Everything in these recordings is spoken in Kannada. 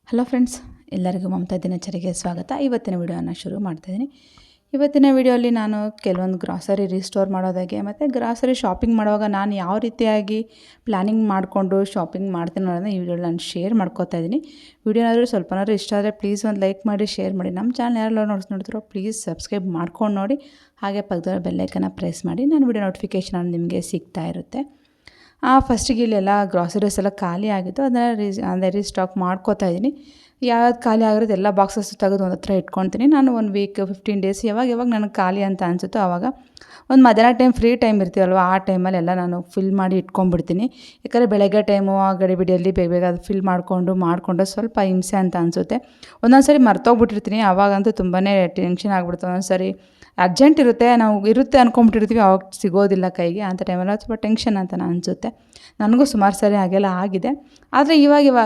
ಹಲೋ ಫ್ರೆಂಡ್ಸ್, ಎಲ್ಲರಿಗೂ ಮಮತಾ ದಿನಚರಿಗೆ ಸ್ವಾಗತ. ಇವತ್ತಿನ ವಿಡಿಯೋನ ಶುರು ಮಾಡ್ತಾಯಿದ್ದೀನಿ. ಇವತ್ತಿನ ವಿಡಿಯೋಲಿ ನಾನು ಕೆಲವೊಂದು ಗ್ರಾಸರಿ ರೀಸ್ಟೋರ್ ಮಾಡೋದಾಗೆ ಮತ್ತು ಗ್ರಾಸರಿ ಶಾಪಿಂಗ್ ಮಾಡುವಾಗ ನಾನು ಯಾವ ರೀತಿಯಾಗಿ ಪ್ಲ್ಯಾನಿಂಗ್ ಮಾಡಿಕೊಂಡು ಶಾಪಿಂಗ್ ಮಾಡ್ತೀನಿ ಅನ್ನೋದನ್ನ ಈ ವಿಡಿಯೋಲಿ ನಾನು ಶೇರ್ ಮಾಡ್ಕೋತಾ ಇದ್ದೀನಿ. ವಿಡಿಯೋನಾದರೂ ಸ್ವಲ್ಪನಾದ್ರೂ ಇಷ್ಟ ಆದರೆ ಪ್ಲೀಸ್ ಒಂದು ಲೈಕ್ ಮಾಡಿ, ಶೇರ್ ಮಾಡಿ. ನಮ್ಮ ಚಾನಲ್ ಯಾರೆಲ್ಲ ನೋಡ್ತಿರೋ ಪ್ಲೀಸ್ ಸಬ್ಸ್ಕ್ರೈಬ್ ಮಾಡ್ಕೊಂಡು ನೋಡಿ. ಹಾಗೆ ಪಕ್ಕದ ಬೆಲ್ಲೈಕನ್ನ ಪ್ರೆಸ್ ಮಾಡಿ, ನಾನು ವಿಡಿಯೋ ನೋಟಿಫಿಕೇಷನ್ ನಿಮಗೆ ಸಿಗ್ತಾ ಇರುತ್ತೆ. ಫಸ್ಟಿಗೆ ಇಲ್ಲೆಲ್ಲ ಗ್ರಾಸರೀಸ್ ಎಲ್ಲ ಖಾಲಿ ಆಗಿತ್ತು, ಅದನ್ನು ರೀಸ್ಟಾಕ್ ಮಾಡ್ಕೋತಾ ಇದ್ದೀನಿ. ಯಾವ್ದು ಖಾಲಿ ಆಗಿರೋದು ಎಲ್ಲ ಬಾಕ್ಸಸ್ ತೆಗೆದು ಒಂದು ಹತ್ರ ಇಟ್ಕೊತೀನಿ. ನಾನು 1 ವೀಕ್ 15 ಡೇಸ್ ಯಾವಾಗ ನನಗೆ ಖಾಲಿ ಅಂತ ಅನಿಸುತ್ತೋ ಆವಾಗ ಒಂದು ಮಧ್ಯಾಹ್ನ ಟೈಮ್ ಫ್ರೀ ಟೈಮ್ ಇರ್ತೀವಲ್ವ, ಆ ಟೈಮಲ್ಲಿ ಎಲ್ಲ ನಾನು ಫಿಲ್ ಮಾಡಿ ಇಟ್ಕೊಂಡ್ಬಿಡ್ತೀನಿ. ಯಾಕಂದರೆ ಬೆಳಗ್ಗೆ ಟೈಮು ಆ ಗಡಿಬಿಡಿಯಲ್ಲಿ ಬೇಗ ಅದು ಫಿಲ್ ಮಾಡಿಕೊಂಡು ಸ್ವಲ್ಪ ಹಿಂಸೆ ಅಂತ ಅನಿಸುತ್ತೆ. ಒಂದೊಂದು ಸರಿ ಮರ್ತೋಗ್ಬಿಟ್ಟಿರ್ತೀನಿ, ಆವಾಗಂತೂ ತುಂಬಾ ಟೆನ್ಷನ್ ಆಗಿಬಿಡುತ್ತೆ. ಒಂದೊಂದು ಸರಿ ಅರ್ಜೆಂಟ್ ಇರುತ್ತೆ, ನಾವು ಇರುತ್ತೆ ಅಂದ್ಕೊಂಬಿಟ್ಟಿರ್ತೀವಿ, ಆವಾಗ ಸಿಗೋದಿಲ್ಲ ಕೈಗೆ. ಅಂಥ ಟೈಮಲ್ಲಿ ಸ್ವಲ್ಪ ಟೆನ್ಷನ್ ಅಂತ ಅನಿಸುತ್ತೆ. ನನಗೂ ಸುಮಾರು ಸರಿ ಹಾಗೆಲ್ಲ ಆಗಿದೆ. ಆದರೆ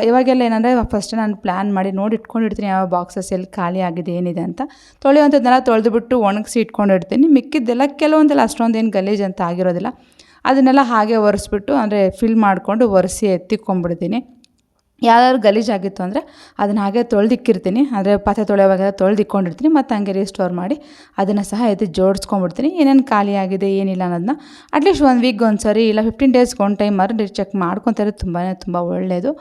ಇವಾಗೆಲ್ಲ ಏನಂದರೆ ಫಸ್ಟ್ ನಾನು ಪ್ಲ್ಯಾನ್ ಮಾಡಿ ನೋಡಿ ಇಟ್ಕೊಂಡಿರ್ತೀನಿ, ಯಾವ ಬಾಕ್ಸಸ್ ಎಲ್ಲಿ ಖಾಲಿ ಆಗಿದೆ ಏನಿದೆ ಅಂತ. ತೊಳೆಯುವಂಥದ್ದನ್ನೆಲ್ಲ ತೊಳೆದುಬಿಟ್ಟು ಒಣಗಿಸಿ ಇಟ್ಕೊಂಡಿರ್ತೀನಿ. ಮಿಕ್ಕಿದ್ದೆಲ್ಲ ಕೆಲವೊಂದೆಲ್ಲ ಅಷ್ಟೊಂದೇನು ಗಲೀಜು ಅಂತ ಆಗಿರೋದಿಲ್ಲ, ಅದನ್ನೆಲ್ಲ ಹಾಗೆ ಒರೆಸ್ಬಿಟ್ಟು ಅಂದರೆ ಫಿಲ್ ಮಾಡಿಕೊಂಡು ಒರೆಸಿ ಎತ್ತಿಕೊಂಡ್ಬಿಡ್ತೀನಿ. ಯಾವ್ದಾದ್ರು ಗಲೀಜಾಗಿತ್ತು ಅಂದರೆ ಅದನ್ನು ಹಾಗೆ ತೊಳೆದಿಕ್ಕಿರ್ತೀನಿ. ಅಂದರೆ ಪಾತ್ರೆ ತೊಳೆಯುವಾಗೆಲ್ಲ ತೊಳೆದಿಕ್ಕೊಂಡಿರ್ತೀನಿ, ಮತ್ತು ಹಂಗೆ ರೀಸ್ಟೋರ್ ಮಾಡಿ ಅದನ್ನು ಸಹ ಎತ್ತಿ ಜೋಡಿಸ್ಕೊಂಡ್ಬಿಡ್ತೀನಿ. ಏನೇನು ಖಾಲಿ ಆಗಿದೆ ಏನಿಲ್ಲ ಅನ್ನೋದನ್ನ ಅಟ್ಲೀಸ್ಟ್ 1 ವೀಕ್ಗೆ ಒಂದು ಸರಿ ಇಲ್ಲ 15 ಡೇಸ್ಗೆ ಒಂದು ಟೈಮ್ ಚೆಕ್ ಮಾಡ್ಕೊತಾರೆ, ತುಂಬ ಒಳ್ಳೆಯದು.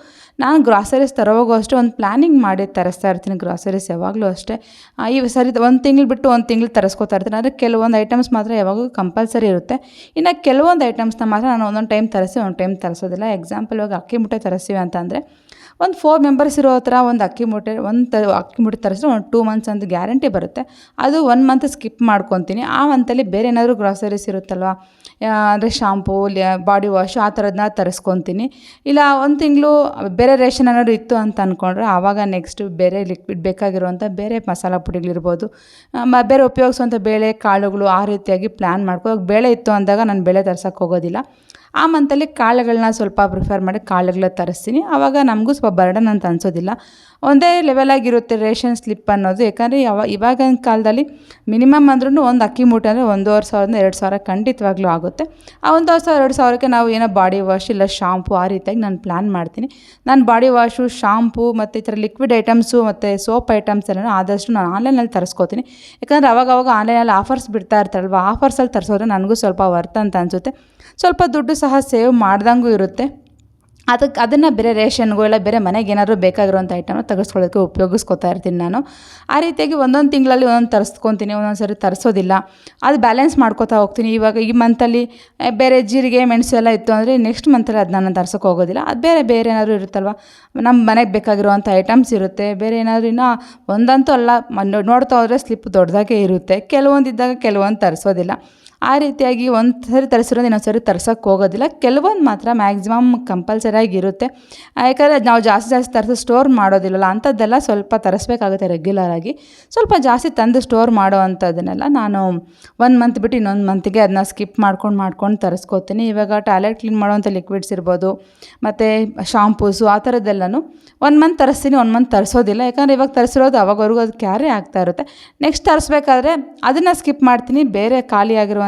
ನಾನು ಗ್ರಾಸರೀಸ್ ತರೋವಾಗೂ ಅಷ್ಟೇ ಒಂದು ಪ್ಲ್ಯಾನಿಂಗ್ ಮಾಡಿ ತರಿಸ್ತಾ ಇರ್ತೀನಿ. ಗ್ರಾಸರೀಸ್ ಯಾವಾಗಲೂ ಅಷ್ಟೇ ಈ ಸರಿ 1 ತಿಂಗಳು ಬಿಟ್ಟು 1 ತಿಂಗಳು ತರಿಸ್ಕೊತಾ ಇರ್ತೀನಿ. ಆದರೆ ಕೆಲವೊಂದು ಐಟಮ್ಸ್ ಮಾತ್ರ ಯಾವಾಗಲೂ ಕಂಪಲ್ಸರಿ ಇರುತ್ತೆ. ಇನ್ನು ಕೆಲವೊಂದು ಐಟಮ್ಸ್ನ ಮಾತ್ರ ನಾನು ಒಂದೊಂದು ಟೈಮ್ ತರಿಸಿ ಒಂದು ಟೈಮ್ ತರಿಸೋದಿಲ್ಲ. ಎಕ್ಸಾಂಪಲ್ ಇವಾಗ ಅಕ್ಕಿ ಮೂಟೆ ತರಿಸ್ತೀವಿ ಅಂತಂದರೆ ಒಂದು 4 ಮೆಂಬರ್ಸ್ ಇರೋ ಹತ್ರ ಒಂದು ಅಕ್ಕಿ ಮೂಟೆ ತರಿಸಿದ್ರೆ ಒಂದು 2 ಮಂತ್ಸ್ ಅಂತ ಗ್ಯಾರಂಟಿ ಬರುತ್ತೆ. ಅದು 1 ಮಂತ್ ಸ್ಕಿಪ್ ಮಾಡ್ಕೊತೀನಿ. ಆ ಮಂತಲ್ಲಿ ಬೇರೆ ಏನಾದರೂ ಗ್ರಾಸರೀಸ್ ಇರುತ್ತಲ್ವ, ಅಂದರೆ ಶಾಂಪೂ, ಬಾಡಿ ವಾಶು ಆ ಥರದನ್ನ ತರಿಸ್ಕೊತೀನಿ. ಇಲ್ಲ 1 ತಿಂಗಳು ಬೇರೆ ರೇಷನ್ ಏನಾದ್ರು ಇತ್ತು ಅಂತ ಅಂದ್ಕೊಂಡ್ರೆ ಆವಾಗ ನೆಕ್ಸ್ಟ್ ಬೇರೆ ಲಿಕ್ವಿಡ್ ಬೇಕಾಗಿರುವಂಥ ಬೇರೆ ಮಸಾಲ ಪುಡಿಗಳಿರ್ಬೋದು, ಬೇರೆ ಉಪಯೋಗಿಸುವಂಥ ಬೇಳೆ ಕಾಳುಗಳು, ಆ ರೀತಿಯಾಗಿ ಪ್ಲ್ಯಾನ್ ಮಾಡ್ಕೋ. ಬೇಳೆ ಇತ್ತು ಅಂದಾಗ ನಾನು ಬೇಳೆ ತರ್ಸೋಕ್ಕೆ ಹೋಗೋದಿಲ್ಲ. ಆ ಮಂತಲ್ಲಿ ಕಾಳುಗಳನ್ನ ಸ್ವಲ್ಪ ಪ್ರಿಫರ್ ಮಾಡಿ ಕಾಳುಗಳ ತರಿಸ್ತೀನಿ. ಆವಾಗ ನಮಗೂ ಸ್ವಲ್ಪ ಬರ್ಡನ್ ಅಂತ ಅನಿಸೋದಿಲ್ಲ, ಒಂದೇ ಲೆವೆಲಾಗಿರುತ್ತೆ ರೇಷನ್ ಸ್ಲಿಪ್ ಅನ್ನೋದು. ಯಾಕಂದರೆ ಇವಾಗಿನ ಕಾಲದಲ್ಲಿ ಮಿನಿಮಮ್ ಅಂದ್ರೂ ಒಂದು ಅಕ್ಕಿ ಮೂಟೆ ಅಂದರೆ 1,500 2,000 ಖಂಡಿತವಾಗ್ಲೂ ಆಗುತ್ತೆ. ಆ 1,000 2,000ಕ್ಕೆ ನಾವು ಏನೋ ಬಾಡಿ ವಾಶ್ ಇಲ್ಲ ಶಾಂಪು ಆ ರೀತಿಯಾಗಿ ನಾನು ಪ್ಲ್ಯಾನ್ ಮಾಡ್ತೀನಿ. ನಾನು ಬಾಡಿ ವಾಶು, ಶಾಂಪು ಮತ್ತು ಈ ಥರ ಲಿಕ್ವಿಡ್ ಐಟಮ್ಸು ಮತ್ತು ಸೋಪ್ ಐಟಮ್ಸ್ ಎಲ್ಲ ಆದಷ್ಟು ನಾನು ಆನ್ಲೈನಲ್ಲಿ ತರಿಸ್ಕೋತೀನಿ. ಯಾಕಂದರೆ ಅವಾಗವಾಗ ಆನ್ಲೈನಲ್ಲಿ ಆಫರ್ಸ್ ಬಿಡ್ತಾ ಇರ್ತಾರಲ್ವ, ಆಫರ್ಸಲ್ಲಿ ತರಿಸೋದ್ರೆ ನನಗೂ ಸ್ವಲ್ಪ ವರ್ತ್ ಅಂತ ಅನಿಸುತ್ತೆ. ಸ್ವಲ್ಪ ದುಡ್ಡು ಸಹ ಸೇವ್ ಮಾಡ್ದಂಗೂ ಇರುತ್ತೆ. ಅದನ್ನು ಬೇರೆ ರೇಷನ್ಗೂ ಇಲ್ಲ ಬೇರೆ ಮನೆಗೆ ಏನಾದರೂ ಬೇಕಾಗಿರುವಂಥ ಐಟಮ್ನ ತೆಗೆಸ್ಕೊಳ್ಳೋದಕ್ಕೆ ಉಪಯೋಗಿಸ್ಕೊತಾ ಇರ್ತೀನಿ ನಾನು. ಆ ರೀತಿಯಾಗಿ ಒಂದೊಂದು ತಿಂಗಳಲ್ಲಿ ಒಂದೊಂದು ತರಿಸ್ಕೊತೀನಿ, ಒಂದೊಂದು ಸರಿ ತರಿಸೋದಿಲ್ಲ. ಅದು ಬ್ಯಾಲೆನ್ಸ್ ಮಾಡ್ಕೋತಾ ಹೋಗ್ತೀನಿ. ಇವಾಗ ಈ ಮಂತಲ್ಲಿ ಬೇರೆ ಜೀರಿಗೆ ಮೆಣಸು ಎಲ್ಲ ಇತ್ತು ಅಂದರೆ ನೆಕ್ಸ್ಟ್ ಮಂತಲ್ಲಿ ಅದನ್ನ ನಾನು ತರ್ಸೋಕ್ಕೆ ಹೋಗೋದಿಲ್ಲ. ಅದು ಬೇರೆ ಏನಾದರೂ ಇರುತ್ತಲ್ವ, ನಮ್ಮ ಮನೆಗೆ ಬೇಕಾಗಿರುವಂಥ ಐಟಮ್ಸ್ ಇರುತ್ತೆ. ಬೇರೆ ಏನಾದರೂ ಇನ್ನೂ ಒಂದಂತೂ ಅಲ್ಲ, ನೋಡ್ತಾ ಹೋದರೆ ಸ್ಲಿಪ್ ದೊಡ್ಡದಾಗೆ ಇರುತ್ತೆ. ಕೆಲವೊಂದಿದ್ದಾಗ ಕೆಲವೊಂದು ತರಿಸೋದಿಲ್ಲ. ಆ ರೀತಿಯಾಗಿ ಒಂದು ಸರಿ ತರಿಸಿರೋದು ಇನ್ನೊಂದು ಸರಿ ತರ್ಸೋಕ್ಕೆ ಹೋಗೋದಿಲ್ಲ. ಕೆಲವೊಂದು ಮಾತ್ರ ಮ್ಯಾಕ್ಸಿಮಮ್ ಕಂಪಲ್ಸರಿಯಾಗಿ ಇರುತ್ತೆ. ಯಾಕಂದರೆ ನಾವು ಜಾಸ್ತಿ ತರಿಸಿ ಸ್ಟೋರ್ ಮಾಡೋದಿಲ್ಲಲ್ಲ, ಅಂಥದ್ದೆಲ್ಲ ಸ್ವಲ್ಪ ತರಿಸ್ಬೇಕಾಗುತ್ತೆ ರೆಗ್ಯುಲರಾಗಿ. ಸ್ವಲ್ಪ ಜಾಸ್ತಿ ತಂದು ಸ್ಟೋರ್ ಮಾಡೋ ಅಂಥದ್ದನ್ನೆಲ್ಲ ನಾನು 1 ಮಂತ್ ಬಿಟ್ಟು ಇನ್ನೊಂದು ಮಂತಿಗೆ ಅದನ್ನ ಸ್ಕಿಪ್ ಮಾಡ್ಕೊಂಡು ತರಿಸ್ಕೋತೀನಿ. ಇವಾಗ ಟಾಯ್ಲೆಟ್ ಕ್ಲೀನ್ ಮಾಡೋವಂಥ ಲಿಕ್ವಿಡ್ಸ್ ಇರ್ಬೋದು ಮತ್ತು ಶಾಂಪೂಸು ಆ ಥರದ್ದೆಲ್ಲನೂ 1 ಮಂತ್ ತರಿಸ್ತೀನಿ, 1 ಮಂತ್ ತರಿಸೋದಿಲ್ಲ. ಯಾಕಂದರೆ ಇವಾಗ ತರಿಸಿರೋದು ಅವಾಗವರೆಗೂ ಅದು ಕ್ಯಾರಿ ಆಗ್ತಾ ಇರುತ್ತೆ. ನೆಕ್ಸ್ಟ್ ತರಿಸ್ಬೇಕಾದ್ರೆ ಅದನ್ನು ಸ್ಕಿಪ್ ಮಾಡ್ತೀನಿ. ಬೇರೆ ಖಾಲಿಯಾಗಿರುವಂಥ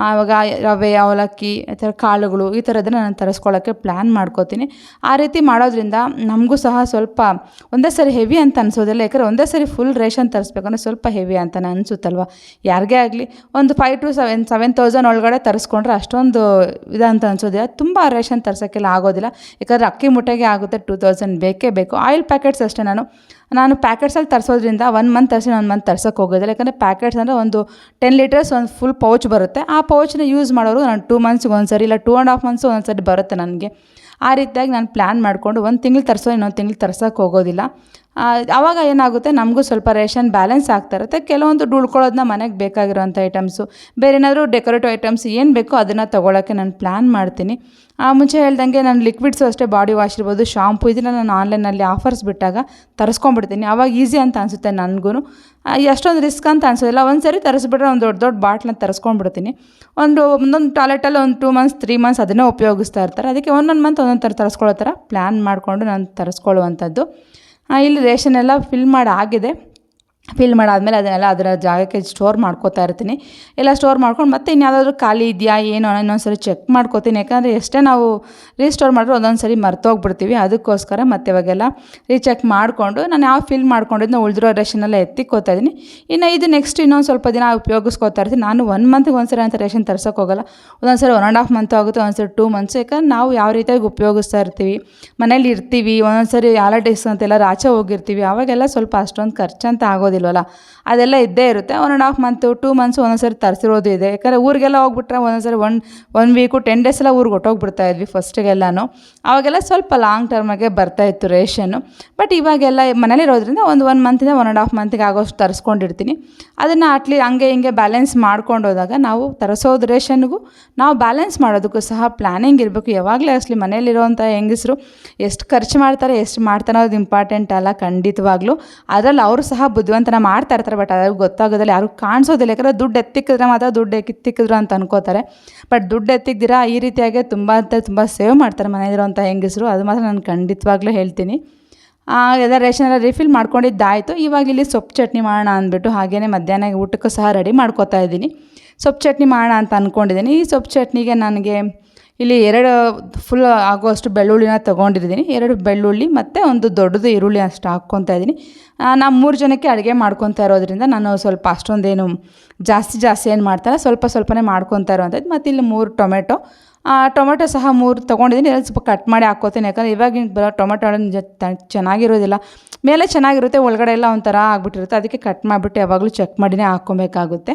ಆವಾಗ ರವೆ, ಅವಲಕ್ಕಿ, ಈ ಥರ ಕಾಳುಗಳು ಈ ಥರದನ್ನು ನಾನು ತರಿಸ್ಕೊಳ್ಳೋಕ್ಕೆ ಪ್ಲ್ಯಾನ್ ಮಾಡ್ಕೋತೀನಿ. ಆ ರೀತಿ ಮಾಡೋದ್ರಿಂದ ನಮಗೂ ಸಹ ಸ್ವಲ್ಪ ಒಂದೇ ಸರಿ ಹೆವಿ ಅಂತ ಅನಿಸೋದಿಲ್ಲ. ಯಾಕಂದರೆ ಒಂದೇ ಸರಿ ಫುಲ್ ರೇಷನ್ ತರಿಸ್ಬೇಕಂದ್ರೆ ಸ್ವಲ್ಪ ಹೆವಿ ಅಂತ ಅನಿಸುತ್ತಲ್ವ ಯಾರಿಗೇ ಆಗಲಿ. ಒಂದು 5,000 to 7,000 ಒಳಗಡೆ ತರಿಸ್ಕೊಂಡ್ರೆ ಅಷ್ಟೊಂದು ಇದಂತ ಅನಿಸೋದಿಲ್ಲ. ತುಂಬ ರೇಷನ್ ತರ್ಸೋಕ್ಕೆಲ್ಲ ಆಗೋದಿಲ್ಲ. ಯಾಕಂದರೆ ಅಕ್ಕಿ ಮೂಟೆಗೆ ಆಗುತ್ತೆ 2,000 ಬೇಕೇ ಬೇಕು. ಆಯಿಲ್ ಪ್ಯಾಕೆಟ್ಸ್ ಅಷ್ಟೇ, ನಾನು ಪ್ಯಾಕೆಟ್ಸಲ್ಲಿ ತರಿಸೋದ್ರಿಂದ 1 ಮಂತ್ ತರಿಸಿ 1 ಮಂತ್ ತರ್ಸೋಕ್ಕೆ ಹೋಗೋದಿಲ್ಲ. ಯಾಕಂದರೆ ಪ್ಯಾಕೆಟ್ಸ್ ಅಂದರೆ ಒಂದು 10 ಲೀಟರ್ಸ್ ಒಂದು ಫುಲ್ ಪೌಚ್ ಬರುತ್ತೆ. ಆ ಪೌಚನ್ನ ಯೂಸ್ ಮಾಡೋರು ನಾನು 2 ಮಂತ್ಸ್ಗೆ ಒಂದು ಸರಿ ಇಲ್ಲ 2.5 ಮಂತ್ಸ್ ಒಂದು ಸರಿ ಬರುತ್ತೆ ನನಗೆ. ಆ ರೀತಿಯಾಗಿ ನಾನು ಪ್ಲ್ಯಾನ್ ಮಾಡಿಕೊಂಡು 1 ತಿಂಗಳು ತರಿಸೋ ಇನ್ನೊಂದು ತಿಂಗಳು ತರ್ಸೋಕ್ಕೆ ಹೋಗೋದಿಲ್ಲ. ಆವಾಗ ಏನಾಗುತ್ತೆ, ನಮಗೂ ಸ್ವಲ್ಪ ರೇಷನ್ ಬ್ಯಾಲೆನ್ಸ್ ಆಗ್ತಾ ಇರುತ್ತೆ. ಕೆಲವೊಂದು ಉಳ್ಕೊಳ್ಳೋದನ್ನ ಮನೆಗೆ ಬೇಕಾಗಿರೋಂಥ ಐಟಮ್ಸು, ಬೇರೆ ಏನಾದರೂ ಡೆಕೋರೇಟಿವ್ ಐಟಮ್ಸ್ ಏನು ಬೇಕೋ ಅದನ್ನು ತೊಗೊಳಕ್ಕೆ ನಾನು ಪ್ಲ್ಯಾನ್ ಮಾಡ್ತೀನಿ. ಮುಂಚೆ ಹೇಳ್ದಂಗೆ ನಾನು ಲಿಕ್ವಿಡ್ಸು ಅಷ್ಟೇ, ಬಾಡಿ ವಾಶ್ ಇರ್ಬೋದು, ಶಾಂಪು, ಇದನ್ನು ನಾನು ಆನ್ಲೈನಲ್ಲಿ ಆಫರ್ಸ್ ಬಿಟ್ಟಾಗ ತರಿಸ್ಕೊಂಡ್ಬಿಡ್ತೀನಿ. ಆವಾಗ ಈಸಿ ಅಂತ ಅನಿಸುತ್ತೆ ನನಗೂ, ಅಷ್ಟೊಂದು ರಿಸ್ಕ್ ಅಂತ ಅನಿಸೋದಿಲ್ಲ. ಒಂದು ಸರಿ ತರಿಸ್ಬಿಟ್ರೆ ಒಂದು ದೊಡ್ಡ ಬಾಟ್ಲನ್ನ ತರಿಸ್ಕೊಂಡ್ಬಿಡ್ತೀನಿ. ಒಂದೊಂದು ಟಾಯ್ಲೆಟಲ್ಲಿ ಒಂದು 2 ಮಂತ್ಸ್ 3 ಮಂತ್ಸ್ ಅದನ್ನೇ ಉಪಯೋಗಿಸ್ತಾ ಇರ್ತಾರೆ. ಅದಕ್ಕೆ ಒಂದೊಂದು ಮಂತ್ ಒಂದೊಂದು ಥರ ತರಿಸ್ಕೊಳ್ಳೋ ಥರ ಪ್ಲ್ಯಾನ್ ಮಾಡಿಕೊಂಡು ನಾನು ತರಿಸ್ಕೊಳ್ಳುವಂಥದ್ದು. ಇಲ್ಲಿ ರೇಷನ್ ಎಲ್ಲ ಫಿಲ್ ಮಾಡಿ ಆಗಿದೆ. ಫಿಲ್ ಮಾಡಾದ್ಮೇಲೆ ಅದನ್ನೆಲ್ಲ ಅದರ ಜಾಗಕ್ಕೆ ಸ್ಟೋರ್ ಮಾಡ್ಕೋತಾ ಇರ್ತೀನಿ. ಎಲ್ಲ ಸ್ಟೋರ್ ಮಾಡ್ಕೊಂಡು ಮತ್ತೆ ಇನ್ಯಾವುದಾದ್ರೂ ಖಾಲಿ ಇದೆಯಾ ಏನೋ ಇನ್ನೊಂದ್ಸರಿ ಚೆಕ್ ಮಾಡ್ಕೋತೀನಿ. ಯಾಕಂದರೆ ಎಷ್ಟೇ ನಾವು ರೀಸ್ಟೋರ್ ಮಾಡಿದ್ರು ಒಂದೊಂದು ಸರಿ ಮರ್ತೋಗ್ಬಿಡ್ತೀವಿ. ಅದಕ್ಕೋಸ್ಕರ ಮತ್ತೆ ಇವಾಗೆಲ್ಲ ರೀಚೆಕ್ ಮಾಡಿಕೊಂಡು ನಾನು ಯಾವ ಫಿಲ್ ಮಾಡ್ಕೊಂಡಿದ್ದನ್ನ ಉಳಿದಿರೋ ರೇಷನ್ನೆಲ್ಲ ಎತ್ತಿಕ್ಕೋತಾ ಇದ್ದೀನಿ. ಇನ್ನು ಇದು ನೆಕ್ಸ್ಟ್ ಇನ್ನೊಂದು ಸ್ವಲ್ಪ ದಿನ ಉಪಯೋಗಿಸ್ಕೋತಾ ಇರ್ತೀನಿ. ನಾನು 1 ಮಂತ್ಗೆ ಒಂದ್ಸರಿ ಅಂತ ರೇಷನ್ ತರ್ಸೋಕೆ ಹೋಗಲ್ಲ. ಒಂದೊಂದು ಸರಿ 1.5 ಮಂತ್ ಆಗುತ್ತೆ, ಒಂದೊಂದು 2 ಮಂತ್ಸ್. ಯಾಕಂದ್ರೆ ನಾವು ಯಾವ ರೀತಿಯಾಗಿ ಉಪಯೋಗಿಸ್ತಾ ಇರ್ತೀವಿ, ಮನೇಲಿ ಇರ್ತೀವಿ, ಒಂದೊಂದು ಸರಿ ಹಾಲಿಡೇಸ್ ಅಂತೆಲ್ಲ ಆಚೆ ಹೋಗಿರ್ತೀವಿ, ಆವಾಗೆಲ್ಲ ಸ್ವಲ್ಪ ಅಷ್ಟೊಂದು ಖರ್ಚಂತ ಆಗೋದಿಲ್ವಲ್ಲ, ಅದೆಲ್ಲ ಇದ್ದೇ ಇರುತ್ತೆ. 1.5 ಮಂತು 2 ಮಂತ್ಸ್ ಒಂದೊಂದು ಸರಿ ತರಿಸಿರೋದು ಇದೆ. ಯಾಕಂದರೆ ಊರಿಗೆಲ್ಲ ಹೋಗ್ಬಿಟ್ರೆ ಒಂದೊಂದು ಸರಿ ಒನ್ ವೀಕು 10 ಡೇಸ್ ಎಲ್ಲ ಊರಿಗೆ ಹೊಟ್ಟೋಗ್ಬಿಡ್ತಾ ಇದ್ವಿ ಫಸ್ಟಿಗೆಲ್ಲನೂ. ಆವಾಗೆಲ್ಲ ಸ್ವಲ್ಪ ಲಾಂಗ್ ಟರ್ಮಾಗೆ ಬರ್ತಾಯಿತ್ತು ರೇಷನ್ನು. ಬಟ್ ಇವಾಗೆಲ್ಲ ಮನೇಲಿರೋದ್ರಿಂದ 1 ಮಂತಿಂದ 1.5 ಮಂತಿಗೆ ಆಗೋಷ್ಟು ತರಿಸ್ಕೊಂಡಿರ್ತೀನಿ. ಅದನ್ನು ಹಂಗೆ ಹಿಂಗೆ ಬ್ಯಾಲೆನ್ಸ್ ಮಾಡ್ಕೊಂಡು ಹೋದಾಗ ನಾವು ತರಿಸೋದು ರೇಷನ್ಗೂ ನಾವು ಬ್ಯಾಲೆನ್ಸ್ ಮಾಡೋದಕ್ಕೂ ಸಹ ಪ್ಲ್ಯಾನಿಂಗ್ ಇರಬೇಕು. ಯಾವಾಗಲೇ ಅಸಲಿ ಮನೇಲಿರೋವಂಥ ಹೆಂಗಸರು ಎಷ್ಟು ಖರ್ಚು ಮಾಡ್ತಾರೆ, ಎಷ್ಟು ಮಾಡ್ತಾರೆ ಅನ್ನೋದು ಇಂಪಾರ್ಟೆಂಟ್ ಅಲ್ಲ ಖಂಡಿತವಾಗ್ಲೂ. ಅದರಲ್ಲಿ ಅವರು ಸಹ ಬುದ್ಧಿವಂತನ ಮಾಡ್ತಾ ಇರ್ತಾರೆ. ಬಟ್ ಅದ್ರಿಗೆ ಗೊತ್ತಾಗೋದಿಲ್ಲ, ಯಾರು ಕಾಣಿಸೋದಿಲ್ಲ. ಯಾಕಂದರೆ ದುಡ್ಡು ಎತ್ತಿಕ್ಕಿದ್ರೆ ಮಾತ್ರ ದುಡ್ಡು ಕಿತ್ತಿಕ್ಕಿದ್ರು ಅಂತ ಅನ್ಕೋತಾರೆ. ಬಟ್ ದುಡ್ಡು ಎತ್ತಿಕ್ದಿರ ಈ ರೀತಿಯಾಗಿ ತುಂಬ ಸೇವ್ ಮಾಡ್ತಾರೆ ಮನೆಯಲ್ಲಿರೋಂಥ ಹೆಂಗಸರು. ಅದು ಮಾತ್ರ ನಾನು ಖಂಡಿತವಾಗ್ಲೂ ಹೇಳ್ತೀನಿ. ಎಲ್ಲ ರೇಷನ್ ಎಲ್ಲ ರಿಫಿಲ್ ಮಾಡ್ಕೊಂಡಿದ್ದಾಯಿತು. ಇವಾಗ ಇಲ್ಲಿ ಸೊಪ್ಪು ಚಟ್ನಿ ಮಾಡೋಣ ಅಂದ್ಬಿಟ್ಟು ಹಾಗೆಯೇ ಮಧ್ಯಾಹ್ನ ಊಟಕ್ಕೂ ಸಹ ರೆಡಿ ಮಾಡ್ಕೋತಾ ಇದ್ದೀನಿ. ಸೊಪ್ಪು ಚಟ್ನಿ ಮಾಡೋಣ ಅಂತ ಅಂದ್ಕೊಂಡಿದ್ದೀನಿ. ಈ ಸೊಪ್ಪು ಚಟ್ನಿಗೆ ನನಗೆ ಇಲ್ಲಿ 2 ಫುಲ್ ಆಗೋಷ್ಟು ಬೆಳ್ಳುಳ್ಳಿನ ತೊಗೊಂಡಿದ್ದೀನಿ. 2 ಬೆಳ್ಳುಳ್ಳಿ ಮತ್ತು ಒಂದು ದೊಡ್ಡದು ಈರುಳ್ಳಿ ಅಷ್ಟು ಹಾಕ್ಕೊತಾ ಇದ್ದೀನಿ. ನಾನು 3 ಜನಕ್ಕೆ ಅಡುಗೆ ಮಾಡ್ಕೊತಾ ಇರೋದ್ರಿಂದ ನಾನು ಸ್ವಲ್ಪ ಅಷ್ಟೊಂದೇನು ಜಾಸ್ತಿ ಏನು ಮಾಡ್ತಾರೆ, ಸ್ವಲ್ಪನೇ ಮಾಡ್ಕೊತಾ ಇರೋವಂಥದ್ದು. ಮತ್ತು ಇಲ್ಲಿ 3 ಟೊಮೆಟೊ ಸಹ 3 ತೊಗೊಂಡಿದ್ದೀನಿ. ಎಲ್ಲ ಸ್ವಲ್ಪ ಕಟ್ ಮಾಡಿ ಹಾಕ್ಕೋತೀನಿ. ಯಾಕಂದರೆ ಇವಾಗಿನ ಬರೋ ಟೊಮೆಟೊ ಚೆನ್ನಾಗಿರೋದಿಲ್ಲ. ಮೇಲೆ ಚೆನ್ನಾಗಿರುತ್ತೆ, ಒಳಗಡೆ ಎಲ್ಲ ಒಂಥರ ಆಗ್ಬಿಟ್ಟಿರುತ್ತೆ. ಅದಕ್ಕೆ ಕಟ್ ಮಾಡಿಬಿಟ್ಟು ಯಾವಾಗಲೂ ಚೆಕ್ ಮಾಡಿನೇ ಹಾಕ್ಕೊಬೇಕಾಗುತ್ತೆ.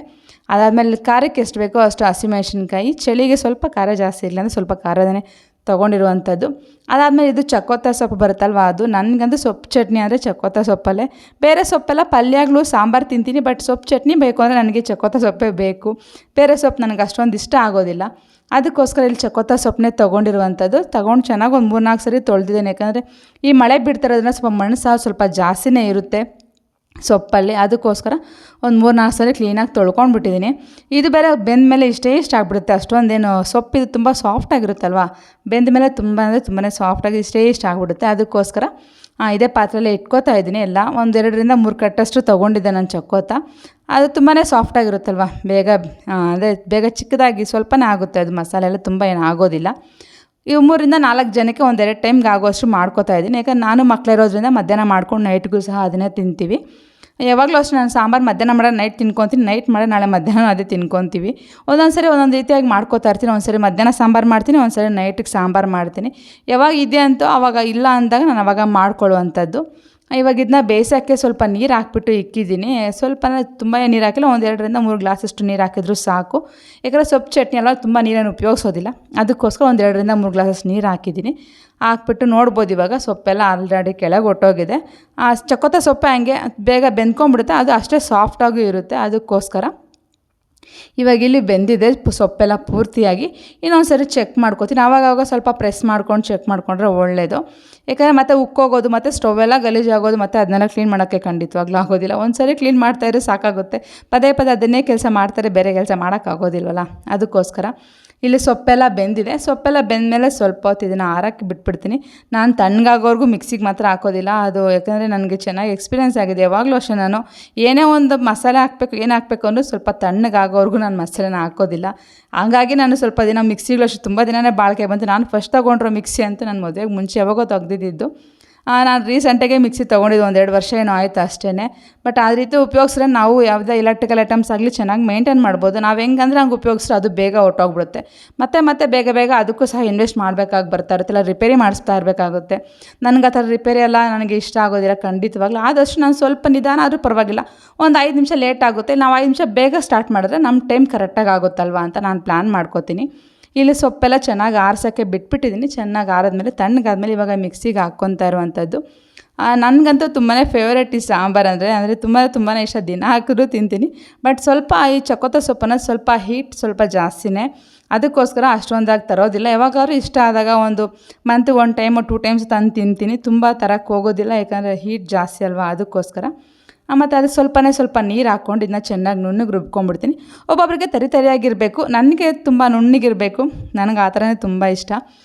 ಅದಾದಮೇಲೆ ಖಾರಕ್ಕೆ ಎಷ್ಟು ಬೇಕೋ ಅಷ್ಟು ಹಸಿಮೆಣ್ಸಿನ್ಕಾಯಿ, ಚಳಿಗೆ ಸ್ವಲ್ಪ ಖಾರ ಜಾಸ್ತಿ ಇರಲಿ ಅಂದರೆ ಸ್ವಲ್ಪ ಖಾರನೇ ತೊಗೊಂಡಿರುವಂಥದ್ದು. ಅದಾದಮೇಲೆ ಇದು ಚಕ್ಕೋತ ಸೊಪ್ಪು ಬರುತ್ತಲ್ವ, ಅದು ನನಗಂತೂ ಸೊಪ್ಪು ಚಟ್ನಿ ಅಂದರೆ ಚಕ್ಕೋತ ಸೊಪ್ಪಲ್ಲೇ. ಬೇರೆ ಸೊಪ್ಪೆಲ್ಲ ಪಲ್ಯಗಳು ಸಾಂಬಾರು ತಿಂತೀನಿ, ಬಟ್ ಸೊಪ್ಪು ಚಟ್ನಿ ಬೇಕು ಅಂದರೆ ನನಗೆ ಚಕ್ಕೋತ ಸೊಪ್ಪೇ ಬೇಕು. ಬೇರೆ ಸೊಪ್ಪು ನನಗೆ ಅಷ್ಟೊಂದು ಇಷ್ಟ ಆಗೋದಿಲ್ಲ. ಅದಕ್ಕೋಸ್ಕರ ಇಲ್ಲಿ ಚಕ್ಕೋತ ಸೊಪ್ಪನ್ನೇ ತೊಗೊಂಡಿರುವಂಥದ್ದು. ತೊಗೊಂಡು ಚೆನ್ನಾಗಿ ಒಂದು 3-4 ಸರಿ ತೊಳೆದಿದ್ದೇನೆ. ಯಾಕಂದರೆ ಈ ಮಳೆ ಬಿಡ್ತಿರೋದ್ರಿಂದ ಸ್ವಲ್ಪ ಮಣ್ಣು ಸಹ ಸ್ವಲ್ಪ ಜಾಸ್ತಿನೇ ಇರುತ್ತೆ ಸೊಪ್ಪಲ್ಲಿ. ಅದಕ್ಕೋಸ್ಕರ ಒಂದು 3-4 ಸಲ ಕ್ಲೀನಾಗಿ ತೊಳ್ಕೊಂಡ್ಬಿಟ್ಟಿದ್ದೀನಿ. ಇದು ಬೇರೆ ಬೆಂದ ಮೇಲೆ ಇಷ್ಟ ಆಗಿಬಿಡುತ್ತೆ. ಅಷ್ಟೊಂದೇನು ಸೊಪ್ಪಿದು ತುಂಬ ಸಾಫ್ಟಾಗಿರುತ್ತಲ್ವ, ಬೆಂದ ಮೇಲೆ ತುಂಬಾ ಸಾಫ್ಟಾಗಿ ಇಷ್ಟ ಆಗಿಬಿಡುತ್ತೆ. ಅದಕ್ಕೋಸ್ಕರ ಇದೇ ಪಾತ್ರೆಯಲ್ಲೇ ಇಟ್ಕೋತಾ ಇದ್ದೀನಿ. ಎಲ್ಲ ಒಂದು 2-3 ಕಟ್ಟಷ್ಟು ತೊಗೊಂಡಿದ್ದೆ ನಾನು ಚಕ್ಕೋತ. ಅದು ತುಂಬಾ ಸಾಫ್ಟಾಗಿರುತ್ತಲ್ವ, ಬೇಗ ಚಿಕ್ಕದಾಗಿ ಸ್ವಲ್ಪನೇ ಆಗುತ್ತೆ. ಅದು ಮಸಾಲೆ ಎಲ್ಲ ತುಂಬ ಏನು ಆಗೋದಿಲ್ಲ. ಈ 3-4 ಜನಕ್ಕೆ ಒಂದು 2 ಟೈಮ್ಗೆ ಆಗೋಷ್ಟು ಮಾಡ್ಕೋತಾ ಇದ್ದೀನಿ. ಯಾಕಂದ್ರೆ ನಾನು ಮಕ್ಕಳಿರೋದ್ರಿಂದ ಮಧ್ಯಾಹ್ನ ಮಾಡ್ಕೊಂಡು ನೈಟ್ಗೂ ಸಹ ಅದನ್ನೇ ತಿಂತೀವಿ. ಯಾವಾಗಲೂ ಅಷ್ಟೇ ನಾನು ಸಾಂಬಾರು ಮಧ್ಯಾಹ್ನ ಮಾಡೋ ನೈಟ್ ತಿನ್ಕೊತೀನಿ, ನೈಟ್ ಮಾಡೋ ನಾಳೆ ಮಧ್ಯಾಹ್ನ ಅದೇ ತಿನ್ಕೊತೀವಿ. ಒಂದೊಂದು ಸರಿ ಒಂದೊಂದು ರೀತಿಯಾಗಿ ಮಾಡ್ಕೋತಾ ಇರ್ತೀನಿ. ಒಂದು ಸರಿ ಮಧ್ಯಾಹ್ನ ಸಾಂಬಾರು ಮಾಡ್ತೀನಿ, ಒಂದು ಸರಿ ನೈಟಿಗೆ ಸಾಂಬಾರು ಮಾಡ್ತೀನಿ. ಯಾವಾಗ ಇದೆ ಅಂತೋ ಆವಾಗ ಇಲ್ಲ ಅಂದಾಗ ನಾನು ಆವಾಗ ಮಾಡ್ಕೊಳ್ಳುವಂಥದ್ದು. ಇವಾಗ ಇದನ್ನ ಬೇಯಿಸೋಕ್ಕೆ ಸ್ವಲ್ಪ ನೀರು ಹಾಕ್ಬಿಟ್ಟು ಇಕ್ಕಿದ್ದೀನಿ. ಸ್ವಲ್ಪ ತುಂಬ ನೀರು ಹಾಕಿಲ್ಲ, ಒಂದು 2-3 ಗ್ಲಾಸಷ್ಟು ನೀರು ಹಾಕಿದ್ರು ಸಾಕು. ಯಾಕಂದರೆ ಸೊಪ್ಪು ಚಟ್ನಿ ಎಲ್ಲ ತುಂಬ ನೀರನ್ನು ಉಪಯೋಗಿಸೋದಿಲ್ಲ. ಅದಕ್ಕೋಸ್ಕರ ಒಂದು 2-3 ಗ್ಲಾಸಷ್ಟು ನೀರು ಹಾಕಿದ್ದೀನಿ. ಹಾಕ್ಬಿಟ್ಟು ನೋಡ್ಬೋದು ಇವಾಗ ಸೊಪ್ಪೆಲ್ಲ ಆಲ್ರೆಡಿ ಕೆಳಗೆ ಹೊಟ್ಟೋಗಿದೆ. ಚಕ್ಕೋತ ಸೊಪ್ಪು ಹಂಗೆ ಬೇಗ ಬೆಂದ್ಕೊಂಡ್ಬಿಡುತ್ತೆ, ಅದು ಅಷ್ಟೇ ಸಾಫ್ಟಾಗೂ ಇರುತ್ತೆ. ಅದಕ್ಕೋಸ್ಕರ ಇವಾಗ ಇಲ್ಲಿ ಬೆಂದಿದೆ ಸೊಪ್ಪೆಲ್ಲ ಪೂರ್ತಿಯಾಗಿ. ಇನ್ನೊಂದು ಸರಿ ಚೆಕ್ ಮಾಡ್ಕೊತೀನಿ. ಆವಾಗ ಸ್ವಲ್ಪ ಪ್ರೆಸ್ ಮಾಡ್ಕೊಂಡು ಚೆಕ್ ಮಾಡಿಕೊಂಡ್ರೆ ಒಳ್ಳೆಯದು. ಯಾಕಂದರೆ ಮತ್ತೆ ಉಕ್ಕೋಗೋದು, ಮತ್ತು ಸ್ಟವೆಲ್ಲ ಗಲೀಜಾಗೋದು, ಮತ್ತು ಅದನ್ನೆಲ್ಲ ಕ್ಲೀನ್ ಮಾಡೋಕ್ಕೆ ಖಂಡಿತವಾಗ್ಲೂ ಆಗೋದಿಲ್ಲ. ಒಂದು ಸರಿ ಕ್ಲೀನ್ ಮಾಡ್ತಾಯಿದ್ರೆ ಸಾಕಾಗುತ್ತೆ. ಪದೇ ಅದನ್ನೇ ಕೆಲಸ ಮಾಡ್ತಾರೆ, ಬೇರೆ ಕೆಲಸ ಮಾಡೋಕ್ಕಾಗೋದಿಲ್ವಲ್ಲ. ಅದಕ್ಕೋಸ್ಕರ ಇಲ್ಲಿ ಸೊಪ್ಪೆಲ್ಲ ಬೆಂದಿದೆ. ಸೊಪ್ಪೆಲ್ಲ ಬೆಂದಮೇಲೆ ಸ್ವಲ್ಪ ಹೊತ್ತು ಇದನ್ನು ಆರಕ್ಕೆ ಬಿಟ್ಬಿಡ್ತೀನಿ. ನಾನು ತಣ್ಣಗಾಗೋವರೆಗೂ ಮಿಕ್ಸಿಗೆ ಮಾತ್ರ ಹಾಕೋದಿಲ್ಲ. ಅದು ಯಾಕಂದರೆ ನನಗೆ ಚೆನ್ನಾಗಿ ಎಕ್ಸ್ಪೀರಿಯೆನ್ಸ್ ಆಗಿದೆ. ಯಾವಾಗಲೂ ಅಷ್ಟೇ ನಾನು ಏನೇ ಒಂದು ಮಸಾಲೆ ಹಾಕಬೇಕು ಅಂದರೂ ಸ್ವಲ್ಪ ತಣ್ಣಗಾಗೋವರೆಗೂ ನಾನು ಮಸಾಲೆನ ಹಾಕೋದಿಲ್ಲ. ಹಾಗಾಗಿ ನಾನು ಸ್ವಲ್ಪ ದಿನ ಮಿಕ್ಸಿಗಳು ಅಷ್ಟು ತುಂಬ ದಿನವೇ ಬಾಳಿಕೆ ಬಂತು. ನಾನು ಫಸ್ಟ್ ತೊಗೊಂಡಿರೋ ಮಿಕ್ಸಿ ಅಂತೂ ನಾನು ಮದುವೆಗೆ ಮುಂಚೆ ಯಾವಾಗೋ ತೆಗ್ದಿದ್ದು. ನಾನು ರೀಸೆಂಟಾಗೆ ಮಿಕ್ಸಿ ತೊಗೊಂಡಿದ್ದು 1-2 ವರ್ಷ ಏನೋ ಆಯಿತು ಅಷ್ಟೇ. ಬಟ್ ಆ ರೀತಿ ಉಪಯೋಗಿಸಿದ್ರೆ ನಾವು ಯಾವುದೇ ಎಲೆಕ್ಟ್ರಿಕಲ್ ಐಟಮ್ಸ್ ಆಗಲಿ ಚೆನ್ನಾಗಿ ಮೇಂಟೈನ್ ಮಾಡ್ಬೋದು. ನಾವು ಹೆಂಗಂದ್ರೆ ಹಂಗೆ ಉಪಯೋಗಿಸಿದ್ರೆ ಅದು ಬೇಗ ಹೊಟ್ಟೋಗ್ಬಿಡುತ್ತೆ. ಮತ್ತೆ ಬೇಗ ಅದಕ್ಕೂ ಸಹ ಇನ್ವೆಸ್ಟ್ ಮಾಡಬೇಕಾಗಿ ಬರ್ತಾ ಇರುತ್ತಲ್ಲ, ರಿಪೇರಿ ಮಾಡಿಸ್ತಾ ಇರಬೇಕಾಗುತ್ತೆ. ನನಗೆ ಆ ಥರ ರಿಪೇರಿ ಎಲ್ಲ ನನಗೆ ಇಷ್ಟ ಆಗೋದಿಲ್ಲ ಖಂಡಿತವಾಗ್ಲೂ. ಆದಷ್ಟು ನಾನು ಸ್ವಲ್ಪ ನಿಧಾನ ಆದರೂ ಪರವಾಗಿಲ್ಲ, ಒಂದು 5 ನಿಮಿಷ ಲೇಟ್ ಆಗುತ್ತೆ, ನಾವು 5 ನಿಮಿಷ ಬೇಗ ಸ್ಟಾರ್ಟ್ ಮಾಡಿದ್ರೆ ನಮ್ಮ ಟೈಮ್ ಕರೆಕ್ಟಾಗಿ ಆಗುತ್ತಲ್ವ ಅಂತ ನಾನು ಪ್ಲ್ಯಾನ್ ಮಾಡ್ಕೋತೀನಿ. ಇಲ್ಲಿ ಸೊಪ್ಪೆಲ್ಲ ಚೆನ್ನಾಗಿ ಆರ್ಸೋಕ್ಕೆ ಬಿಟ್ಬಿಟ್ಟಿದ್ದೀನಿ. ಚೆನ್ನಾಗಿ ಆರಿದ್ಮೇಲೆ ತಣ್ಣಗಾದ್ಮೇಲೆ ಇವಾಗ ಮಿಕ್ಸಿಗೆ ಹಾಕ್ಕೊತಾ ಇರುವಂಥದ್ದು. ನನಗಂತೂ ತುಂಬಾ ಫೇವ್ರೇಟ್ ಈ ಸಾಂಬಾರು ಅಂದರೆ ತುಂಬಾ ಇಷ್ಟ. ದಿನ ಹಾಕಿದ್ರೂ ತಿಂತೀನಿ. ಬಟ್ ಸ್ವಲ್ಪ ಈ ಚಕ್ಕೋತ ಸೊಪ್ಪನ್ನು ಸ್ವಲ್ಪ ಹೀಟ್ ಸ್ವಲ್ಪ ಜಾಸ್ತಿನೇ, ಅದಕ್ಕೋಸ್ಕರ ಅಷ್ಟೊಂದಾಗಿ ತರೋದಿಲ್ಲ. ಯಾವಾಗಾದ್ರೂ ಇಷ್ಟ ಆದಾಗ ಒಂದು ಮಂತ್ 1 ಟೈಮ್ 2 ಟೈಮ್ಸ್ ತಂದು ತಿಂತೀನಿ. ತುಂಬ ತರಕ್ಕೆ ಹೋಗೋದಿಲ್ಲ, ಯಾಕಂದರೆ ಹೀಟ್ ಜಾಸ್ತಿ ಅಲ್ವಾ, ಅದಕ್ಕೋಸ್ಕರ. ಮತ್ತು ಅದು ಸ್ವಲ್ಪ ನೀರು ಹಾಕ್ಕೊಂಡು ಇದನ್ನ ಚೆನ್ನಾಗಿ ನುಣ್ಣಗೆ ರುಬ್ಕೊಂಡ್ಬಿಡ್ತೀನಿ. ಒಬ್ಬೊಬ್ಬರಿಗೆ ತರಿಯಾಗಿರಬೇಕು, ನನಗೆ ತುಂಬ ನುಣ್ಣಗಿರಬೇಕು. ನನಗೆ ಆ ಥರನೇ ತುಂಬ ಇಷ್ಟ.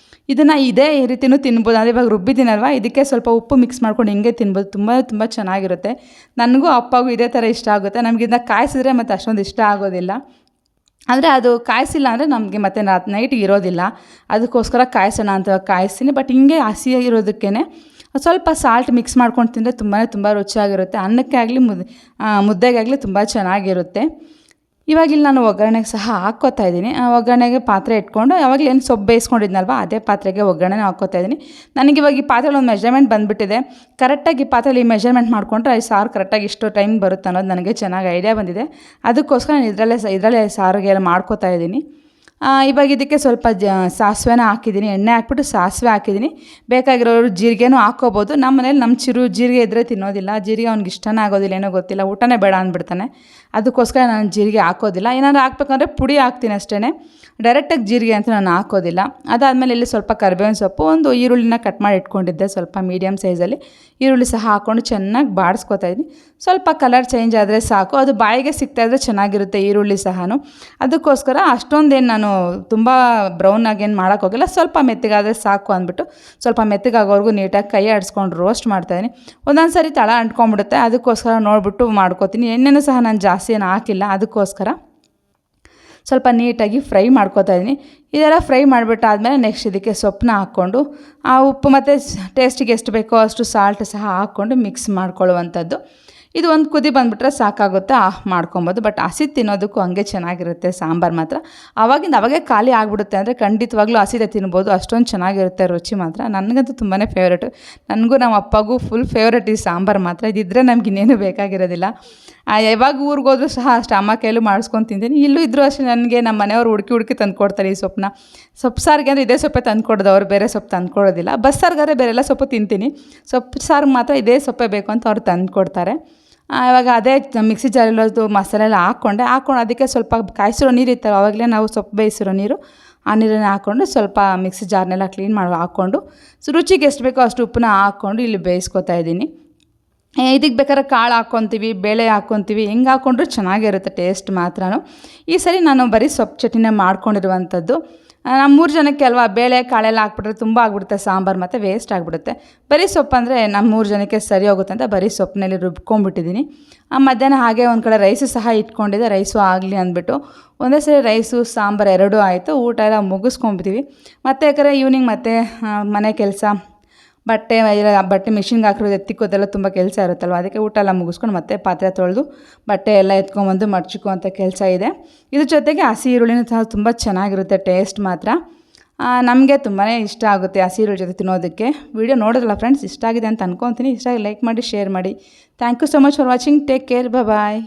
ಇದನ್ನು ಇದೇ ರೀತಿಯೂ ತಿನ್ಬೋದು. ಅಂದರೆ ಇವಾಗ ರುಬ್ಬಿದ್ದೀನಲ್ವ, ಇದಕ್ಕೆ ಸ್ವಲ್ಪ ಉಪ್ಪು ಮಿಕ್ಸ್ ಮಾಡ್ಕೊಂಡು ಹಿಂಗೆ ತಿನ್ಬೋದು. ತುಂಬ ಚೆನ್ನಾಗಿರುತ್ತೆ. ನನಗೂ ಅಪ್ಪಗೂ ಇದೇ ಥರ ಇಷ್ಟ ಆಗುತ್ತೆ. ನಮಗಿಂತ ಕಾಯಿಸಿದ್ರೆ ಮತ್ತು ಅಷ್ಟೊಂದು ಇಷ್ಟ ಆಗೋದಿಲ್ಲ. ಅಂದರೆ ಅದು ಕಾಯಿಸಿಲ್ಲ ಅಂದರೆ ನಮಗೆ ಮತ್ತೆ ನೈಟಿಗೆ ಇರೋದಿಲ್ಲ. ಅದಕ್ಕೋಸ್ಕರ ಕಾಯಿಸೋಣ ಅಂತ ಕಾಯಿಸ್ತೀನಿ. ಬಟ್ ಹಿಂಗೆ ಹಸಿಯಾಗಿ ಇರೋದಕ್ಕೇ ಸ್ವಲ್ಪ ಸಾಲ್ಟ್ ಮಿಕ್ಸ್ ಮಾಡ್ಕೊಂಡು ತಿಂದರೆ ತುಂಬ ರುಚಿಯಾಗಿರುತ್ತೆ. ಅನ್ನಕ್ಕೆ ಆಗಲಿ ಮುದ್ದೆಗಾಗಲಿ ತುಂಬ ಚೆನ್ನಾಗಿರುತ್ತೆ. ಇವಾಗಿಲ್ಲಿ ನಾನು ಒಗ್ಗರಣೆಗೆ ಸಹ ಹಾಕ್ಕೋತಾ ಇದ್ದೀನಿ. ಒಗ್ಗರಣೆಗೆ ಪಾತ್ರೆ ಇಟ್ಕೊಂಡು ಯಾವಾಗಲೂ ಏನು ಸೊಪ್ಪು ಬೇಯಿಸ್ಕೊಂಡಿದ್ನಲ್ವ ಅದೇ ಪಾತ್ರೆಗೆ ಒಗ್ಗರಣೆ ಹಾಕ್ಕೋತಾ ಇದ್ದೀನಿ. ನನಗೆ ಇವಾಗ ಈ ಪಾತ್ರೆಯಲ್ಲಿ ಒಂದು ಮೆಜರ್ಮೆಂಟ್ ಬಂದುಬಿಟ್ಟಿದೆ. ಕರೆಕ್ಟಾಗಿ ಈ ಪಾತ್ರೆಯಲ್ಲಿ ಈ ಮೆಜರ್ಮೆಂಟ್ ಮಾಡಿಕೊಂಡ್ರೆ ಈ ಸಾರು ಕರೆಕ್ಟಾಗಿ ಇಷ್ಟು ಟೈಮ್ ಬರುತ್ತೆ ಅನ್ನೋದು ನನಗೆ ಚೆನ್ನಾಗಿ ಐಡಿಯಾ ಬಂದಿದೆ. ಅದಕ್ಕೋಸ್ಕರ ನಾನು ಇದರಲ್ಲೇ ಸಾರಿಗೆ ಎಲ್ಲ ಮಾಡ್ಕೋತಾ ಇದ್ದೀನಿ. ಇವಾಗ ಇದಕ್ಕೆ ಸ್ವಲ್ಪ ಸಾಸಿವೆನ ಹಾಕಿದ್ದೀನಿ. ಎಣ್ಣೆ ಹಾಕ್ಬಿಟ್ಟು ಸಾಸಿವೆ ಹಾಕಿದ್ದೀನಿ. ಬೇಕಾಗಿರೋರು ಜೀರಿಗೆನೂ ಹಾಕ್ಕೋಬೋದು. ನಮ್ಮ ಮನೇಲಿ ನಮ್ಮ ಚಿರು ಜೀರಿಗೆ ಇದ್ದರೆ ತಿನ್ನೋದಿಲ್ಲ. ಜೀರಿಗೆ ಅವ್ನಿಗೆ ಇಷ್ಟನೇ ಆಗೋದಿಲ್ಲ, ಏನೋ ಗೊತ್ತಿಲ್ಲ, ಊಟನೇ ಬೇಡ ಅಂದ್ಬಿಡ್ತಾನೆ. ಅದಕ್ಕೋಸ್ಕರ ನಾನು ಜೀರಿಗೆ ಹಾಕೋದಿಲ್ಲ. ಏನಾದರೂ ಹಾಕ್ಬೇಕಂದ್ರೆ ಪುಡಿ ಹಾಕ್ತೀನಿ ಅಷ್ಟೇ, ಡೈರೆಕ್ಟಾಗಿ ಜೀರಿಗೆ ಅಂತ ನಾನು ಹಾಕೋದಿಲ್ಲ. ಅದಾದಮೇಲೆ ಇಲ್ಲಿ ಸ್ವಲ್ಪ ಕರಿಬೇವಿನ ಸೊಪ್ಪು, ಒಂದು ಈರುಳ್ಳಿನ ಕಟ್ ಮಾಡಿ ಇಟ್ಕೊಂಡಿದ್ದೆ ಸ್ವಲ್ಪ ಮೀಡಿಯಮ್ ಸೈಜಲ್ಲಿ. ಈರುಳ್ಳಿ ಸಹ ಹಾಕ್ಕೊಂಡು ಚೆನ್ನಾಗಿ ಬಾಡಿಸ್ಕೊತಾ ಇದ್ದೀನಿ. ಸ್ವಲ್ಪ ಕಲರ್ ಚೇಂಜ್ ಆದರೆ ಸಾಕು. ಅದು ಬಾಯಿಗೆ ಸಿಗ್ತಾಯಿದ್ರೆ ಚೆನ್ನಾಗಿರುತ್ತೆ ಈರುಳ್ಳಿ ಸಹ. ಅದಕ್ಕೋಸ್ಕರ ಅಷ್ಟೊಂದೇನು ನಾನು ತುಂಬ ಬ್ರೌನಾಗಿ ಏನು ಮಾಡೋಕ್ಕೋಗಿಲ್ಲ. ಸ್ವಲ್ಪ ಮೆತ್ತಗಾದರೆ ಸಾಕು ಅಂದ್ಬಿಟ್ಟು ಸ್ವಲ್ಪ ಮೆತ್ತಗಾಗೋವರೆಗೂ ನೀಟಾಗಿ ಕೈ ಆಡಿಸ್ಕೊಂಡು ರೋಸ್ಟ್ ಮಾಡ್ತಾಯಿದ್ದೀನಿ. ಒಂದೊಂದು ಸಾರಿ ತಳ ಅಂಟ್ಕೊಂಡ್ಬಿಡುತ್ತೆ. ಅದಕ್ಕೋಸ್ಕರ ನೋಡಿಬಿಟ್ಟು ಮಾಡ್ಕೋತೀನಿ. ಎಣ್ಣೆನೂ ಸಹ ನಾನು ಜಾಸ್ತಿ ಏನು ಹಾಕಿಲ್ಲ. ಅದಕ್ಕೋಸ್ಕರ ಸ್ವಲ್ಪ ನೀಟಾಗಿ ಫ್ರೈ ಮಾಡ್ಕೋತಾ ಇದ್ದೀನಿ. ಇದೆಲ್ಲ ಫ್ರೈ ಮಾಡಿಬಿಟ್ಟಾದ್ಮೇಲೆ ನೆಕ್ಸ್ಟ್ ಇದಕ್ಕೆ ಸೊಪ್ಪನ್ನ ಹಾಕ್ಕೊಂಡು ಉಪ್ಪು ಮತ್ತು ಟೇಸ್ಟಿಗೆ ಎಷ್ಟು ಬೇಕೋ ಅಷ್ಟು ಸಾಲ್ಟ್ ಸಹ ಹಾಕ್ಕೊಂಡು ಮಿಕ್ಸ್ ಮಾಡ್ಕೊಳ್ಳುವಂಥದ್ದು. ಇದು ಒಂದು ಕುದಿ ಬಂದುಬಿಟ್ರೆ ಸಾಕಾಗುತ್ತೆ, ಆಫ್ ಮಾಡ್ಕೊಬೋದು. ಬಟ್ ಹಸಿ ತಿನ್ನೋದಕ್ಕೂ ಹಂಗೆ ಚೆನ್ನಾಗಿರುತ್ತೆ ಸಾಂಬಾರು ಮಾತ್ರ. ಅವಾಗೇ ಖಾಲಿ ಆಗಿಬಿಡುತ್ತೆ. ಅಂದರೆ ಖಂಡಿತವಾಗ್ಲೂ ಹಸಿದೆ ತಿನ್ಬೋದು, ಅಷ್ಟೊಂದು ಚೆನ್ನಾಗಿರುತ್ತೆ ರುಚಿ ಮಾತ್ರ. ನನಗಂತೂ ತುಂಬಾ ಫೇವ್ರೇಟು. ನನಗೂ ನಮ್ಮ ಅಪ್ಪಗೂ ಫುಲ್ ಫೇವ್ರೇಟ್ ಈ ಸಾಂಬಾರು ಮಾತ್ರ. ಇದಿದ್ದರೆ ನಮ್ಗೆ ಇನ್ನೇನು ಬೇಕಾಗಿರೋದಿಲ್ಲ. ಯಾವಾಗ ಊರಿಗೆ ಹೋದ್ರೂ ಸಹ ಅಷ್ಟು ಅಮ್ಮ ಕೈಲೂ ಮಾಡಿಸ್ಕೊಂಡು ತಿಂತೀನಿ. ಇಲ್ಲೂ ಇದ್ದರೂ ಅಷ್ಟೇ ನನಗೆ ನಮ್ಮ ಮನೆಯವರು ಹುಡುಕಿ ತಂದುಕೊಡ್ತಾರೆ ಈ ಸೊಪ್ಪನ್ನ. ಸೊಪ್ಪು ಸಾರಿಗೆ ಅಂದರೆ ಇದೇ ಸೊಪ್ಪೆ ತಂದುಕೊಡೋದು, ಅವ್ರು ಬೇರೆ ಸೊಪ್ಪು ತಂದುಕೊಡೋದಿಲ್ಲ. ಬಸ್ಸಾರಿಗಾದ್ರೆ ಬೇರೆ ಎಲ್ಲ ಸೊಪ್ಪು ತಿಂತೀನಿ, ಸೊಪ್ಪು ಸಾರಿಗೆ ಮಾತ್ರ ಇದೇ ಸೊಪ್ಪೆ ಬೇಕು ಅಂತ ಅವ್ರು ತಂದುಕೊಡ್ತಾರೆ. ಇವಾಗ ಅದೇ ಮಿಕ್ಸಿ ಜಾರಲ್ಲದು ಮಸಾಲೆ ಎಲ್ಲ ಹಾಕ್ಕೊಂಡು ಅದಕ್ಕೆ ಸ್ವಲ್ಪ ಕಾಯಿಸಿರೋ ನೀರು ಇರ್ತವೆ, ಆವಾಗಲೇ ನಾವು ಸೊಪ್ಪು ಬೇಯಿಸಿರೋ ನೀರು, ಆ ನೀರನ್ನು ಹಾಕ್ಕೊಂಡು ಸ್ವಲ್ಪ ಮಿಕ್ಸಿ ಜಾರ್ನೆಲ್ಲ ಕ್ಲೀನ್ ಮಾಡಿ ಹಾಕ್ಕೊಂಡು ರುಚಿಗೆ ಎಷ್ಟು ಬೇಕೋ ಅಷ್ಟು ಉಪ್ಪನ್ನ ಹಾಕ್ಕೊಂಡು ಇಲ್ಲಿ ಬೇಯಿಸ್ಕೊತಾ ಇದ್ದೀನಿ. ಇದಕ್ಕೆ ಬೇಕಾದ್ರೆ ಕಾಳು ಹಾಕ್ಕೊತೀವಿ, ಬೇಳೆ ಹಾಕ್ಕೊತೀವಿ, ಹೆಂಗೆ ಹಾಕ್ಕೊಂಡ್ರೂ ಚೆನ್ನಾಗಿರುತ್ತೆ ಟೇಸ್ಟ್ ಮಾತ್ರ. ಈ ಸರಿ ನಾನು ಬರೀ ಸೊಪ್ಪು ಚಟ್ನಿನೇ ಮಾಡ್ಕೊಂಡಿರುವಂಥದ್ದು. ನಮ್ಮ 3 ಜನಕ್ಕೆ ಅಲ್ವಾ, ಬೇಳೆ ಕಾಳೆಲ್ಲ ಹಾಕ್ಬಿಟ್ರೆ ತುಂಬ ಆಗಿಬಿಡುತ್ತೆ ಸಾಂಬಾರು, ಮತ್ತು ವೇಸ್ಟ್ ಆಗಿಬಿಡುತ್ತೆ. ಬರೀ ಸೊಪ್ಪು ಅಂದರೆ ನಮ್ಮ 3 ಜನಕ್ಕೆ ಸರಿ ಹೋಗುತ್ತೆ ಅಂತ ಬರೀ ಸೊಪ್ಪಿನಲ್ಲಿ ರುಬ್ಕೊಂಡ್ಬಿಟ್ಟಿದ್ದೀನಿ. ಮಧ್ಯಾಹ್ನ ಹಾಗೆ ಒಂದು ಕಡೆ ರೈಸು ಸಹ ಇಟ್ಕೊಂಡಿದ್ದೆ, ರೈಸು ಆಗಲಿ ಅಂದ್ಬಿಟ್ಟು ಒಂದೇ ಸರಿ ರೈಸು ಸಾಂಬಾರು ಎರಡೂ ಆಯಿತು. ಊಟ ಎಲ್ಲ ಮುಗಿಸ್ಕೊಂಬಿಟ್ಟಿವಿ. ಮತ್ತು ಯಾಕಂದರೆ ಈವ್ನಿಂಗ್ ಮತ್ತೆ ಮನೆ ಕೆಲಸ, ಬಟ್ಟೆ ಮಿಷಿನ್ಗೆ ಹಾಕಿರೋದು ಎತ್ತಿಕ್ಕೋದೆಲ್ಲ ತುಂಬ ಕೆಲಸ ಇರುತ್ತಲ್ವ. ಅದಕ್ಕೆ ಊಟ ಎಲ್ಲ ಮುಗಿಸ್ಕೊಂಡು ಮತ್ತೆ ಪಾತ್ರೆ ತೊಳೆದು ಬಟ್ಟೆ ಎಲ್ಲ ಎತ್ಕೊಂಬಂದು ಮಡ್ಚಿಕೋ ಅಂತ ಕೆಲಸ ಇದೆ. ಇದ್ರ ಜೊತೆಗೆ ಹಸಿ ಈರುಳ್ಳಿನೂ ಸಹ ತುಂಬ ಚೆನ್ನಾಗಿರುತ್ತೆ ಟೇಸ್ಟ್ ಮಾತ್ರ. ನಮಗೆ ತುಂಬಾ ಇಷ್ಟ ಆಗುತ್ತೆ ಹಸಿ ಈರುಳ್ಳಿ ಜೊತೆ ತಿನ್ನೋದಕ್ಕೆ. ವಿಡಿಯೋ ನೋಡೋದಲ್ಲ ಫ್ರೆಂಡ್ಸ್, ಇಷ್ಟ ಆಗಿದೆ ಅಂತ ಅನ್ಕೊತೀನಿ. ಇಷ್ಟ ಆಗಿ ಲೈಕ್ ಮಾಡಿ, ಶೇರ್ ಮಾಡಿ. Thank you so much for watching. Take care, bye.